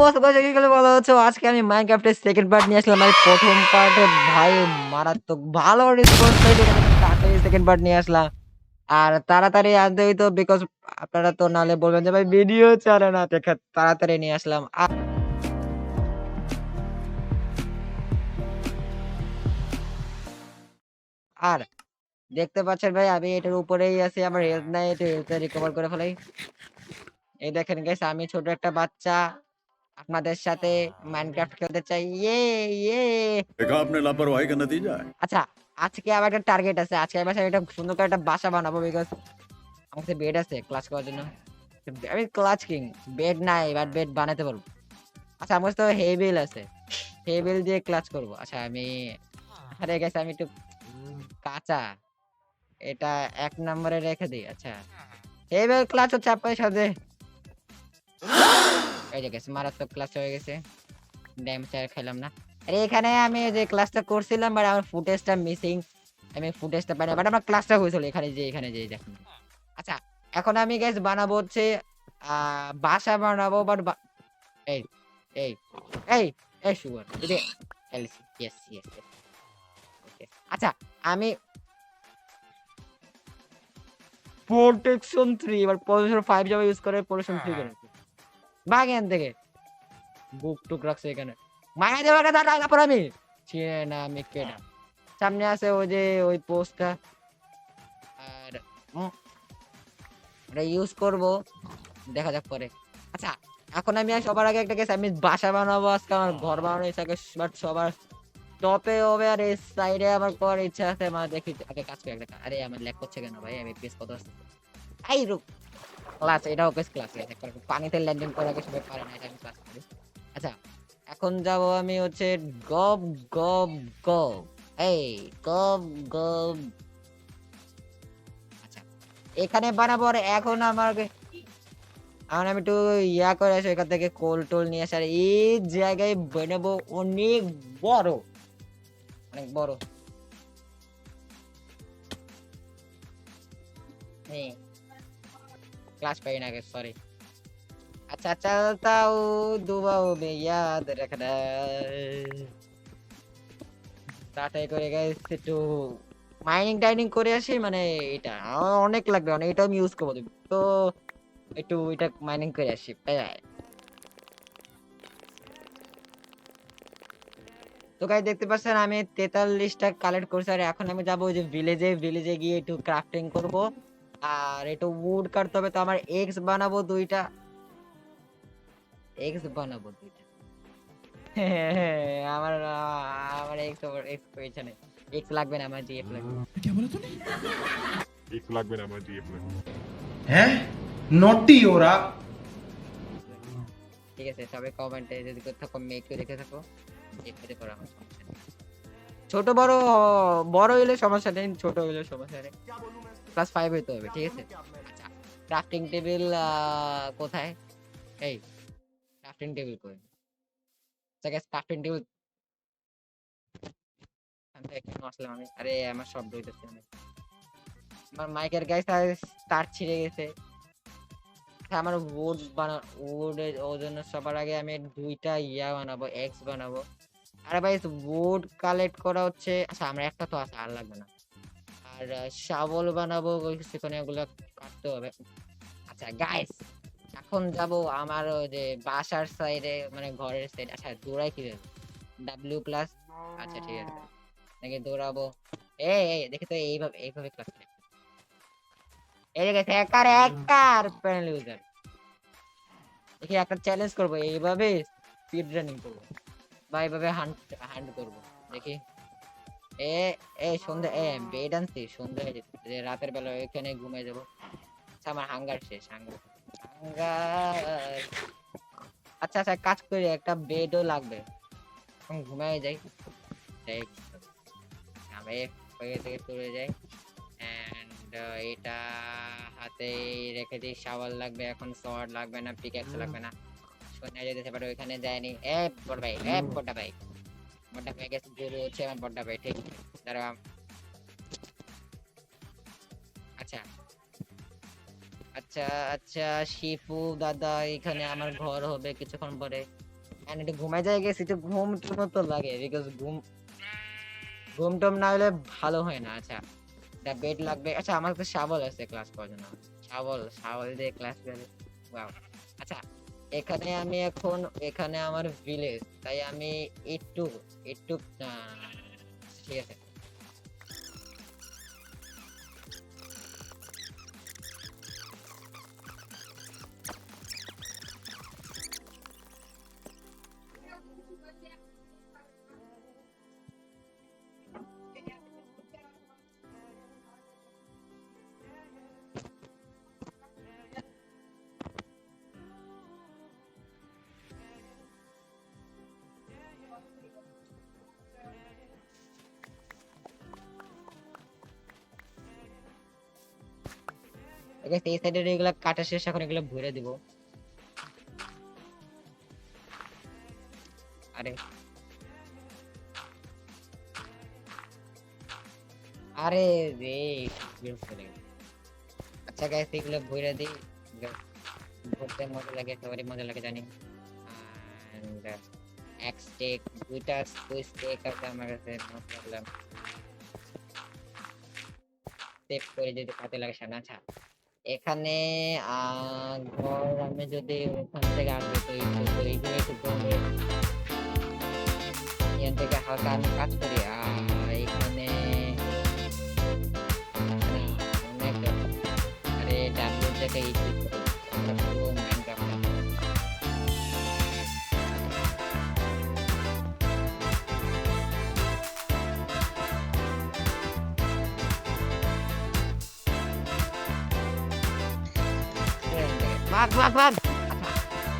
বলা হচ্ছে আজকে আমি মাইনক্রাফটের সেকেন্ড পার্ট নিয়ে আসলাম। আমি প্রথম পার্টে ভাই মারাত্মক ভালো রেসপন্স পেয়েছি, তাড়াতাড়ি সেকেন্ড পার্ট নিয়ে আসলাম। আর তাড়াতাড়ি আনতে হইতো বিকজ আপনারা তো নাহলে বলবেন যে ভাই ভিডিও চলে না, দেখা তাড়াতাড়ি নিয়ে আসলাম। আর দেখতে পাচ্ছেন ভাই আমি এটার উপরেই আছি, আমার হেলথ নাই, একটু হেলথটা রিকভার করে ফেলাই। এই দেখেন গাইস, আমি ছোট একটা বাচ্চা আপনাদের সাথে মাইনক্রাফট খেলতে চাই। ইয়ে ইয়ে देखा आपने लापरवाही का नतीजा है। আচ্ছা, আজকে আমার একটা টার্গেট আছে। আজকে আমি বাসায় একটা সুন্দর করে একটা বাসা বানাবো বিকজ আমার কাছে বেড আছে ক্লাচ করার জন্য। আমি ক্লাচ কিং, বেড নাই বাট বেড বানাতে পারবো। আচ্ছা, আমার কাছে তো হেভিল আছে, হেভিল দিয়ে ক্লাচ করব। আচ্ছা আমি আরে গেছে আমি একটু কাঁচা, এটা ১ নম্বরে রেখে দিই। আচ্ছা হেভিল ক্লাচ হচ্ছে আপনার সাথে, এই যে গেছে মারাত্মক ক্লাচ হয়ে গেছে। ড্যামেজ আর খাইলাম না। আরে এখানে আমি যে ক্লাসটা করছিলাম বাট আমার ফুটেজটা মিসিং, আমি ফুটেজটা পাই না বাট আমার ক্লাসটা হয়েছিল এখানে যে দেখুন। আচ্ছা এখন আমি গাইস বানাবো হচ্ছে বাসা বানাবো বাট এই এই এই এই সুগার যদি এলসি ইয়েস ইয়েস ওকে। আচ্ছা আমি প্রোটেকশন 3 এবার পজিশন 5 যাবে ইউজ করে প্রোটেকশন 3 করে ভাগ এখান থেকে। বুক টুক রাখছে এখানে, মারা দেওয়ার কথা তারপর আমি চিনে না আমি কেডা। সামনে আছে ওই যে ওই পোস্টটা, আর ওটা ইউজ করব, দেখা যাক পরে। আচ্ছা এখন আমি সবার আগে একটা গেছে আমি বাসা বানাবো, আজকে আমার ঘর বানানোর ইচ্ছা আছে বাট সবার টপে হবে আর এই সাইডে আমার করার ইচ্ছা আছে। আমার দেখি আগে কাজ করে একটা। আরে আমার ল্যাগ করছে কেন ভাই, আমি প্রেস কত আছে আই রুক ক্লাস, এটা ওকে ক্লাস পানিতে ল্যান্ডিং করার আগে সবাই পারে না, এটা আমি ক্লাস করি। আচ্ছা এখন যাব আমি হচ্ছে গব গব গব এই গব গব। আচ্ছা এখানে বানাবো আর এখন আমি একটু ইয়া করে আসি এখান থেকে কোল টোল নিয়ে আসি, আর এই জায়গায় বানাবো অনেক বড়, অনেক বড়। হ্যাঁ ক্লাস পাই না সরি। अच्छा चलता हूँ दुआओं में याद रखना। তাড়াতাড়ি করে গাইস একটু মাইনিং টাইনিং করে আসি, মানে এটা আমার অনেক লাগবে, মানে এটা আমি ইউজ করবো তো একটু এটা মাইনিং করে আসি। বাই। তো গাইস দেখতে পাচ্ছেন আমি 43টা কালেক্ট করছি, আর এখন আমি যাবো ওই যে ভিলেজে গিয়ে একটু ক্রাফটিং করব আর একটু উড কাটতে হবে। তো আমার এক্স বানাবো 2টা, এক্স বানাবো 2টা। আমার আমার এক্স এক্স পেছনে এক্স লাগবে না, আমার জিএফ লাগবে। क्या बोला तूने? एक लाख में नामा जी अपने हैं? नोटी हो रहा। ঠিক আছে সবাই কমেন্টে যদি কেউ থাকো মেয়ে কেউ দেখে থাকো দেখতে পারো, আমার সমস্যা নেই। ছোট বড় বড় হইলে সমস্যা নেই, ছোট হইলে সমস্যা নেই, ক্লাস 5 হইতে হবে ঠিক আছে। আচ্ছা ক্রাফটিং টেবিল কোথায়, এই ক্রাফটিং টেবিল কই? আচ্ছা গাইস ক্রাফটিং টেবিল আমি কেন আসলাম আমি, আরে আমার শব্দ হইতেছে অনেক, আমার মাইকের গাইস তার ছিঁড়ে গেছে। হ্যাঁ, আমার উড বানা উড ওর জন্য সবার আগে আমি 2টা ইয়া বানাবো, এক্স বানাবো। আরে ভাই উড কালেক্ট করা হচ্ছে, আচ্ছা আমরা একটা তো আছে আর লাগবে না। আর শাবল বানাবো সেখানে ওগুলো কাটতে হবে। আচ্ছা গাইস এখন যাব আমার ওই যে বাসার সাইডে, মানে ঘরের সাইড। আচ্ছা দৌড়াই কি ডাব্লিউ প্লাস, আচ্ছা ঠিক আছে নাকি দৌড়াবো। এই দেখি তো এইভাবে ক্লাস এই গেছে হ্যাকার হ্যাকার প্যানেল ইউজার। দেখি একটা চ্যালেঞ্জ করবো, এইভাবে স্পিড রানিং করবো বা এইভাবে হান্ট করবো দেখি। এ সন্ধ্যা বেড আনছি, সন্ধ্যা হয়ে যেতে যে রাতের বেলা ওইখানে ঘুমিয়ে যাবো। আচ্ছা আমার হাঙ্গার শেষ, হাঙ্গার হাঙ্গার। আচ্ছা আচ্ছা কাজ করি, একটা বেডও লাগবে, এখন ঘুমিয়ে যাই। আমি হয়ে থেকে চলে যাই এন্ড এটা হাতে রেখে দিই। শাওয়ার লাগবে, এখন শর্ট লাগবে না, পিকঅ্যাক্স লাগবে না, শোনা যেতে পারে ওইখানে যায়নি। বড় ভাই বড় ভাই বড় ভাই গেছে গুরু হচ্ছে আমার বড় ভাই, ঠিক দাঁড়া। আচ্ছা আচ্ছা আচ্ছা শিফু দাদা এখানে আমার ঘর হবে কিছুক্ষণ পরে। and একটু ঘুমাই যায় গেছি, একটু ঘুম তো লাগে, বিকজ ঘুম টুম না হলে ভালো হয় না। আচ্ছা, একটা বেড লাগবে। আচ্ছা, আমার তো শাবল আছে ক্লাস করার জন্য। শাবল দিয়ে ক্লাস করে। ওয়াও। আচ্ছা, এখানে আমার ভিলেজ, তাই আমি একটু একটু ঠিক আছে। ওকে, এই সাইডের এগুলা কাটা শেষ, এখন এগুলো ভরে দিব। আরে আরে রে, বিরক্ত লাগে। আচ্ছা গাইস, এগুলো ভরে দিই। ভরতে মজা লাগে, সবারই মজা লাগে জানি। And এক স্টেক, দুই স্টেক আছে আমার কাছে, মশলা সেভ করে যদি কাজে লাগে সামনে। আচ্ছা, এখানে ঘর আমি যদি ওখান থেকে আসবে, তো এইগুলো একটু করবে। এখান থেকে হালকা আমি কাজ করি। এখানে অনেক, আরে ডাব্লিউ থেকে ইস্যু করি, আমরা পুরো মাইনক্রাফট। ভাগ ভাগ ভাগ। আচ্ছা,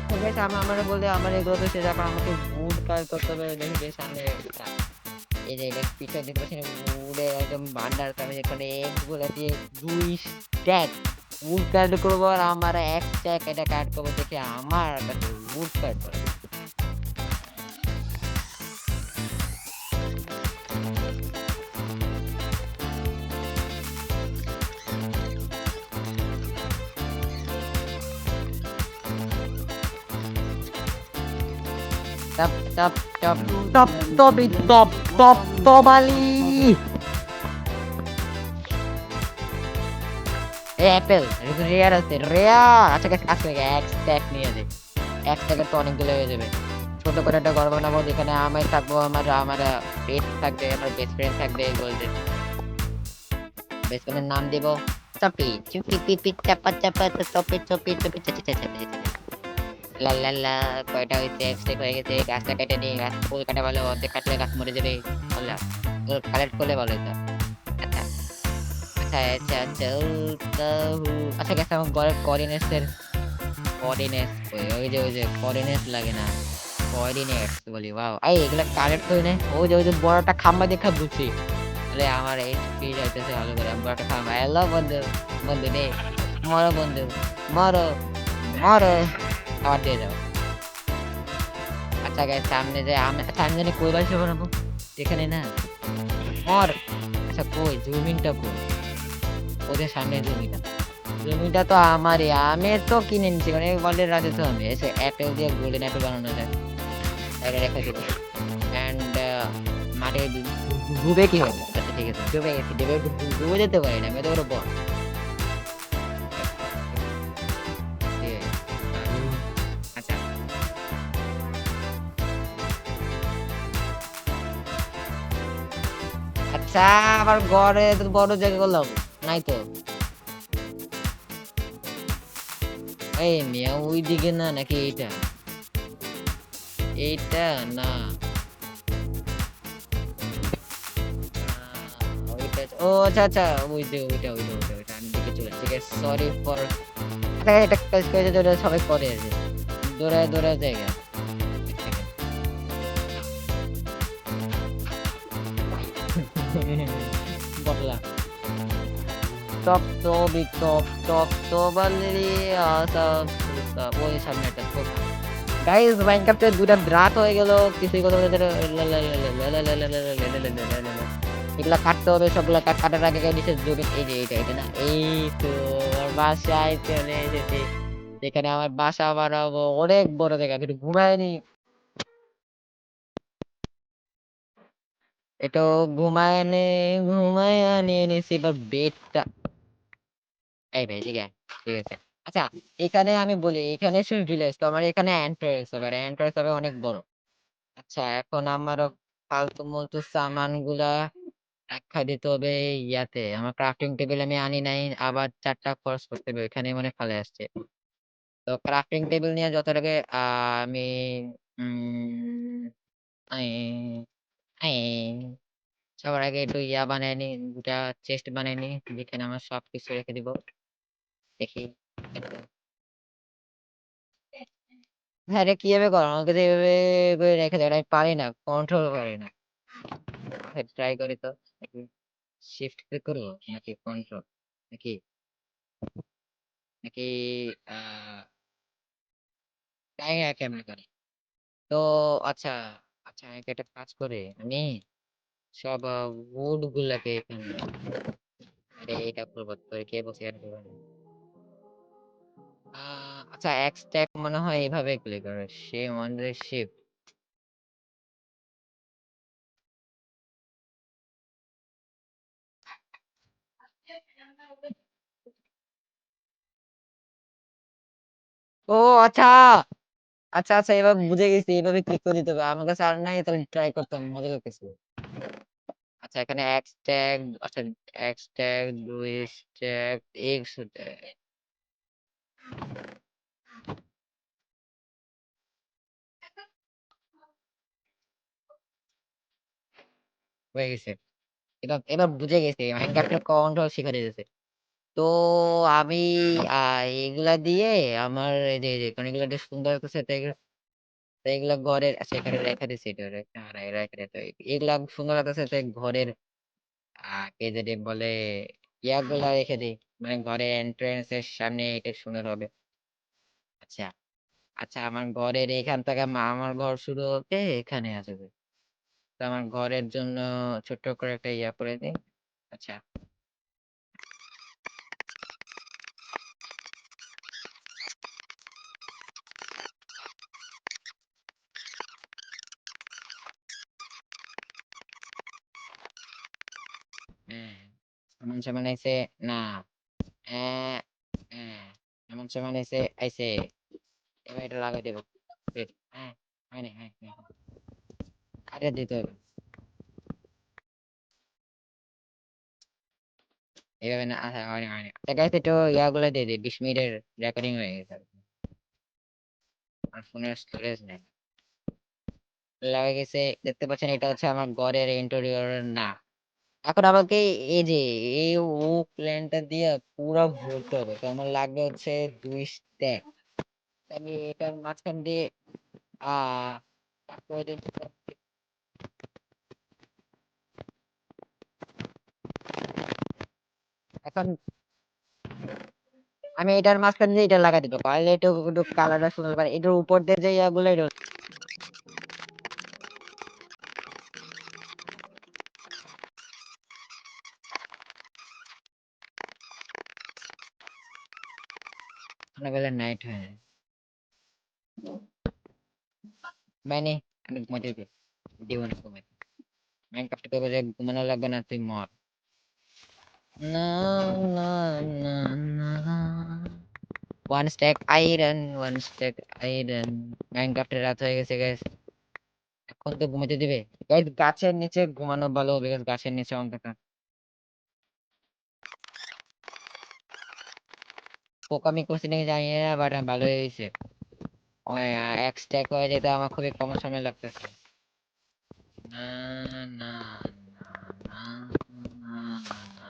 তো বেশ আমার বললে আমার এগুলো তো শেষ। এখন আমাকে উড কাজ করতে হবে। দেখি বেশ সামনে এই যে পিকচার দেখতে পাচ্ছেন, উডের একদম ভান্ডার। আমি এখানে এগুলো দিয়ে 2 স্ট্যাক উড কাট করবো, আর আমার 1 স্ট্যাক এটা কাট করবো, দেখে আমার কাছে উড কাট করবো। Top, top, top, top, topi, top, top, topali. Apple rare আছে, রেয়ার। আচ্ছা গাইস, আজকে এক স্ট্যাক নিয়ে যাই। এক স্ট্যাকে তো অনেকগুলো হয়ে যাবে। ছোট করে একটা ঘর বানাবো, যেখানে আমি থাকবো, আমার পেট থাকবে, আমার বেস্ট ফ্রেন্ড থাকবে। গোল্ডেন বেস্ট ফ্রেন্ডের নাম দিব চপি, চুপি পিপি চাপা চাপা, চপি চপি চপি চাচি চাচি। লা লা লা, কয়টা হয়েছে? এক স্টেক হয়ে গেছে। গাছটা কেটে নিই, গাছ ফুল কাটা ভালো, অর্ধেক কাটলে গাছ মরে যাবে। কালেক্ট করলে ভালো হতো। আচ্ছা আচ্ছা আচ্ছা আচ্ছা আচ্ছা গেছে আমার ঘরের কোঅর্ডিনেটস ওই যে কোঅর্ডিনেটস লাগে না, কোঅর্ডিনেটস বলি। ওয়াও, এগুলা কালেক্ট করে নে। ওই যে বড়টা খাম্বা দেখা বুঝছি। তাহলে আমার এইচপি যাইতেছে ভালো করে। বড়টা খাম্বা। হ্যালো বন্ধু, বন্ধু নে, মরো বন্ধু, মরো মরো, খাবার দিয়ে যাও। আচ্ছা গাইস, সামনে যে আমি জানি কই বাসা বানাবো, এখানে না মর। আচ্ছা কই জমিনটা কই? ওদের সামনে জমিটা তো আমারই, আমি তো কিনে নিচ্ছি, মানে ওয়ার্ল্ডের রাজে তো আমি। এসে অ্যাপেল দিয়ে গোল্ডেন অ্যাপেল বানানো যায়, এটা রেখে দিব। অ্যান্ড মাঠে ডুবে কি হবে? আচ্ছা ঠিক আছে, ডুবে গেছি, ডুবে যেতে পারি না, আমি তো ওর বল। আচ্ছা আচ্ছা, আবার ঘরে তো বড় জায়গা করলাম নাই তো। এই মিয়া, ওই দিকে না, নাকি এইটা? এইটা না, ওইটা। ও আচ্ছা আচ্ছা, ওইটা আমি দিকে চলে। ঠিক আছে, সরি ফর। এটা কাজ করে যেটা সবাই করে আছে, দৌড়ায় জায়গা। বটলা টপ টবি টপ টপ টবালি ওই সামনে একটা গাইস। মাইনক্রাফটে দুটা রাত হয়ে গেল, কিছুই কথা বলতে। এগুলা কাটতে হবে, সবগুলা কাটার আগে নিচে জমি। এই যে এটা না, এই তো আমার বাসায় চলে এসেছে। যেখানে আমার বাসা বানাবো, অনেক বড় জায়গা, কিন্তু ঘুমায়নি। এটা ঘুমায় নিয়ে নিছি এবার বেডটা। এই ভাই ঠিক আছে, ঠিক আছে। আচ্ছা, এখানে আমি বলি এখানে শুধু ভিলেজ তো আমার এখানে এন্ট্রান্স হবে, আর এন্ট্রান্স হবে অনেক বড়। আচ্ছা, এখন আমারও ফালতু মূলতু সামান গুলা রাখা দিতে হবে ইয়াতে। আমার ক্রাফটিং টেবিল আমি আনি নাই, আবার 4টা খরচ করতে হবে, ওইখানে মনে ফালে আসছে। তো ক্রাফটিং টেবিল নিয়ে যত লাগে আমি উম, আই- আই- সবার আগে একটু ইয়া বানিয়ে নি, 2টা চেস্ট বানিয়ে নি, যেখানে আমার সবকিছু রেখে দিব। দেখি হ্যাঁ রে, কিভাবে করো আমাকে তো এভাবে করে রেখে দেয়, আমি পারি না, কন্ট্রোল পারি না। ট্রাই করি তো। শিফট ক্লিক করবো নাকি কন্ট্রোল, নাকি নাকি আহ তাই না কেমন করে? তো আচ্ছা, আচ্ছা আমি একটা কাজ করে আমি সব উড গুলাকে এখানে আরে এটা করবো তো, কে বসে আর করবো না। আচ্ছা, এক স্টেপ মনে হয় এইভাবে ক্লিক করে সে মনে শিফট। ও আচ্ছা, আচ্ছা আচ্ছা এবার বুঝে গেছি, এভাবে ক্লিক করে দিতে হবে। আমার কাছে আর নাই, তাহলে ট্রাই করতাম, মজা লাগতেছে। আচ্ছা এখানে এক স্ট্যাক, আচ্ছা এক স্ট্যাক, 2 স্ট্যাক, 1 স্ট্যাক হয়ে গেছে। এবার এবার বুঝে গেছি, মাইনক্রাফটের কন্ট্রোল শিখে দিতেছে। তো আমি এগুলা দিয়ে আমার এই যে কারণ এগুলা বেশ সুন্দর করছে, তাই তাই এগুলা ঘরের, আচ্ছা এখানে রেখে দিছি, এটা রেখে দিতে এগুলা সুন্দর লাগতেছে, তাই ঘরের কে যদি বলে ইয়াগুলা রেখে দিই, মানে ঘরের এন্ট্রান্স এর সামনে, এটা সুন্দর হবে। আচ্ছা, আচ্ছা আমার ঘরের এখান থেকে আমার ঘর শুরু হতে এখানে আসবে। তো আমার ঘরের জন্য ছোট্ট করে একটা ইয়া করে দিই। আচ্ছা, হ্যাঁ এমন সময় এসে না, হ্যাঁ হ্যাঁ এমন সময় এসে আইসে, এবার এটা লাগাই দেবো। Wait, হ্যাঁ হয়নি, হ্যাঁ হ্যাঁ কাটে দিতে হবে এইভাবে না। আচ্ছা হয়নি হয়নি, আচ্ছা গাইস একটু ইয়াগুলো দিয়ে দিই, 20 মিনিটের রেকর্ডিং হয়ে গেছে। আর ফোনের স্টোরেজ নেই, লাগে গেছে। দেখতে পাচ্ছেন এটা হচ্ছে আমার ঘরের ইন্টেরিয়র না। এখন আমাকে এই যে এই ও প্ল্যানটা দিয়ে পুরো ভরতে হবে, তো আমার লাগবে হচ্ছে 2 স্ট্যাক। আমি এটার মাঝখান দিয়ে আহ করে দিতে চাচ্ছি। এখন আমি এটার মাঝখান দিয়ে এটা লাগাই দিব, তাহলে একটু একটু কালারটা সুন্দর পারে। এটার উপর দিয়ে যে ইয়াগুলো নাইট হয়ে যায় মানে আমি ঘুমাতে দিব না, ঘুমাতে মাইনক্রাফট করবো যে ঘুমানো লাগবে না, তুই মর। না না না না, 1 স্ট্যাক আয়রন, 1 স্ট্যাক আয়রন। মাইনক্রাফটের রাত হয়ে গেছে গাইস, এখন তো ঘুমাতে দিবে। গাইস গাছের নিচে ঘুমানো ভালো, বিকজ গাছের নিচে অন্ধকার। পোকামি করছি নাকি জানি না, বাট ভালো হয়েছে। ওই, এক স্ট্যাক হয়ে যেতে আমার খুবই কম সময় লাগতেছে। না না না না না না।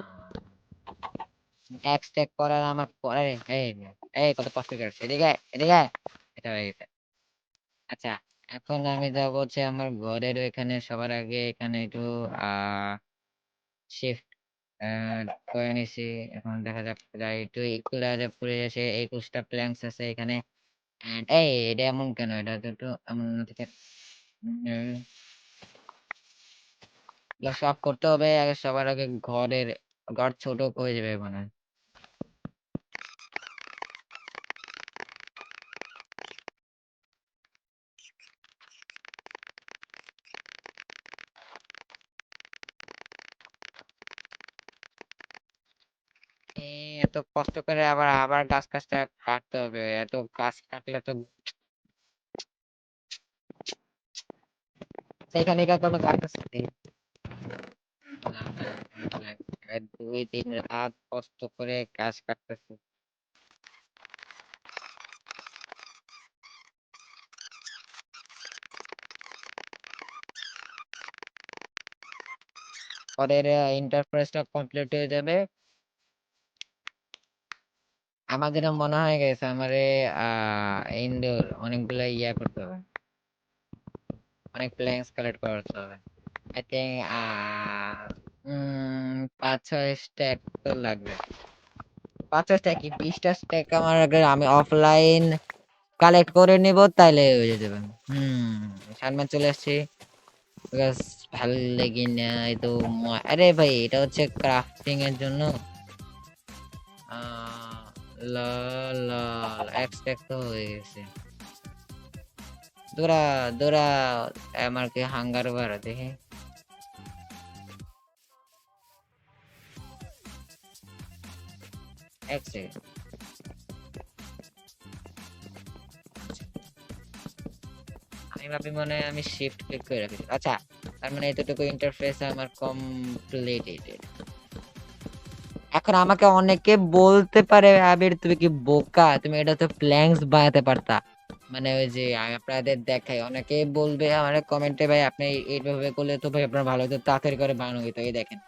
এক স্ট্যাক করার আমার পরে এই এই কত কষ্ট করছে, এদিকে এদিকে, এটা হয়ে গেছে। আচ্ছা, এখন আমি যাব হচ্ছে আমার ঘরের এখানে, সবার আগে এখানে একটু আহ শিফট করে নিছি। এখন দেখা যাক যাই একটু ইকুয়ালাইজার পড়ে এসে 21টা প্ল্যাঙ্কস আছে এখানে। And এই এটা এমন কেন, এটা তো একটু এমন থেকে এগুলো সব করতে হবে আগে, সবার আগে ঘরের ঘর ছোট হয়ে যাবে মানে। এত কষ্ট করে আবার আবার গাছটা কাটতে হবে, এত গাছ কাটলে তো সেখানে কোনো গাছ আছে না, না, 2-3 রাত কষ্ট করে গাছ কাটতেছি। ওদের ইন্টারফেসটা কমপ্লিট হয়ে যাবে, আমার যেটা মনে হয় গেছে আমারে ইনডোর অনেকগুলো ইয়া করতে হবে, অনেক প্ল্যাঙ্কস কালেক্ট করতে হবে। আই থিঙ্ক 5-6 স্ট্যাক তো লাগবে, 5-6 স্ট্যাক কি 20টা স্ট্যাক আমার আগে আমি অফলাইন কালেক্ট করে নিব, তাইলে হয়ে যাবে। সামনে চলে আসছি, বিকজ ভালো লেগে না এই তো আরে ভাই এটা হচ্ছে ক্রাফটিং এর জন্য। লা লা এক স্ট্যাক তো হয়ে গেছে। দৌড়া দৌড়া, আমার কি হাঙ্গার বাড়া দেখে। এক সেকেন্ড, আমি ভাবি মনে হয় আমি শিফট ক্লিক করে রাখি। আচ্ছা, তার মানে এতটুকু ইন্টারফেস আমার কমপ্লিটেড। এখন আমাকে অনেকে বলতে পারে আবির তুমি কি বোকা, তুমি এটা তো প্ল্যাঙ্কস বানাতে পারতা। মানে ওই যে আমি আপনাদের দেখাই, অনেকে বলবে আমার কমেন্টে ভাই আপনি এইভাবে করলে তো ভাই আপনার ভালো হতো, তাড়াতাড়ি করে বানানো হতো। এই দেখেন,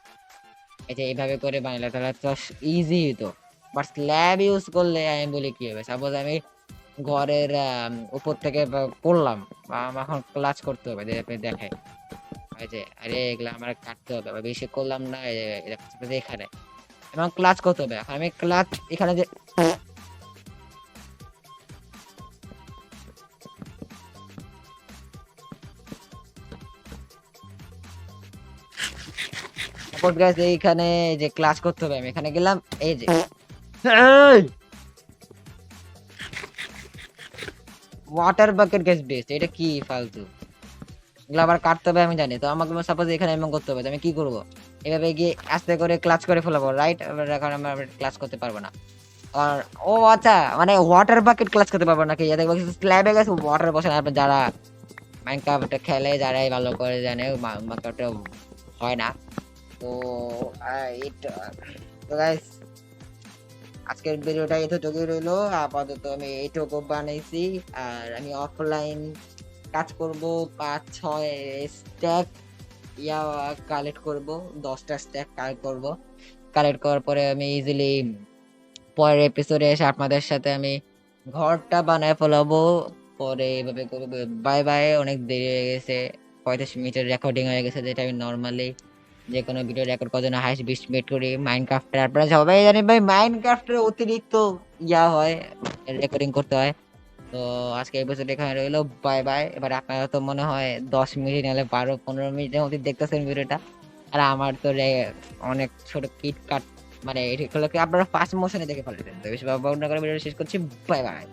এই যে এইভাবে করে বানালে তাহলে তো ইজি হতো। বাট স্ল্যাব ইউজ করলে আমি বলি কি হবে, সাপোজ আমি ঘরের উপর থেকে পড়লাম, বা আমার এখন ক্লাচ করতে হবে, আপনি দেখাই এই যে, আরে এগুলা আমার কাটতে হবে, বা বেশি করলাম না, এখানে এবং ক্লাচ করতে হবে। এখন আমি ক্লাচ এখানে যে সাপোজ গাইস এইখানে যে ক্লাচ করতে হবে, আমি এখানে গেলাম, এই যে ওয়াটার বাকেট গ্যাস বেস্ট, এটা কি ফালতু, এগুলো আবার কাটতে হবে আমি জানি। তো আমাকে সাপোজ এখানে এমন করতে হবে, তো আমি কি করব, এভাবে গিয়ে আস্তে করে ক্লাচ করে ফেলাবো, রাইট? এখন আমরা ক্লাচ করতে পারবো না। আর ও আচ্ছা, মানে ওয়াটার বাকেট ক্লাচ করতে পারবো নাকি? দেখবো স্ল্যাবে গেছে ওয়াটার বসে, আপনি যারা মাইনক্রাফট খেলে যারাই ভালো করে জানে মাইনক্রাফট হয় না। তো এটা তো গাইস, আজকের ভিডিওটা এতটুকুই রইলো। আপাতত আমি এইটুকু বানাইছি, আর আমি অফলাইন কাজ করব, 5-6 স্ট্যাক ইয়া কালেক্ট করব, 10টা স্ট্যাক কালেক্ট করব। কালেক্ট করার পরে আমি ইজিলি পরের এপিসোডে এসে আপনাদের সাথে আমি ঘরটা বানায় ফেলাবো। পরে এইভাবে করবো। বাই বাই, অনেক দেরি হয়ে গেছে, 35 মিনিটের রেকর্ডিং হয়ে গেছে, যেটা আমি নর্মালি যে কোনো ভিডিও রেকর্ড করার জন্য হাইস্ট 20 মিনিট করি। মাইনক্রাফটের আপনারা সবাই জানেন ভাই, মাইনক্রাফটের অতিরিক্ত ইয়া হয়, রেকর্ডিং করতে হয়। তো আজকে এপিসোড এখানে রইলো, বাই বাই। এবার আপনারা তো মনে হয় 10 মিনিট নাহলে 12-15 মিনিটের মধ্যে দেখতেছেন ভিডিওটা, আর আমার তো অনেক ছোট কিট কাট, মানে এগুলোকে আপনারা ফাস্ট মোশনে দেখে ফেলেছেন। তো বেশি ভাবনা করে ভিডিও শেষ করছি, বাই বাই।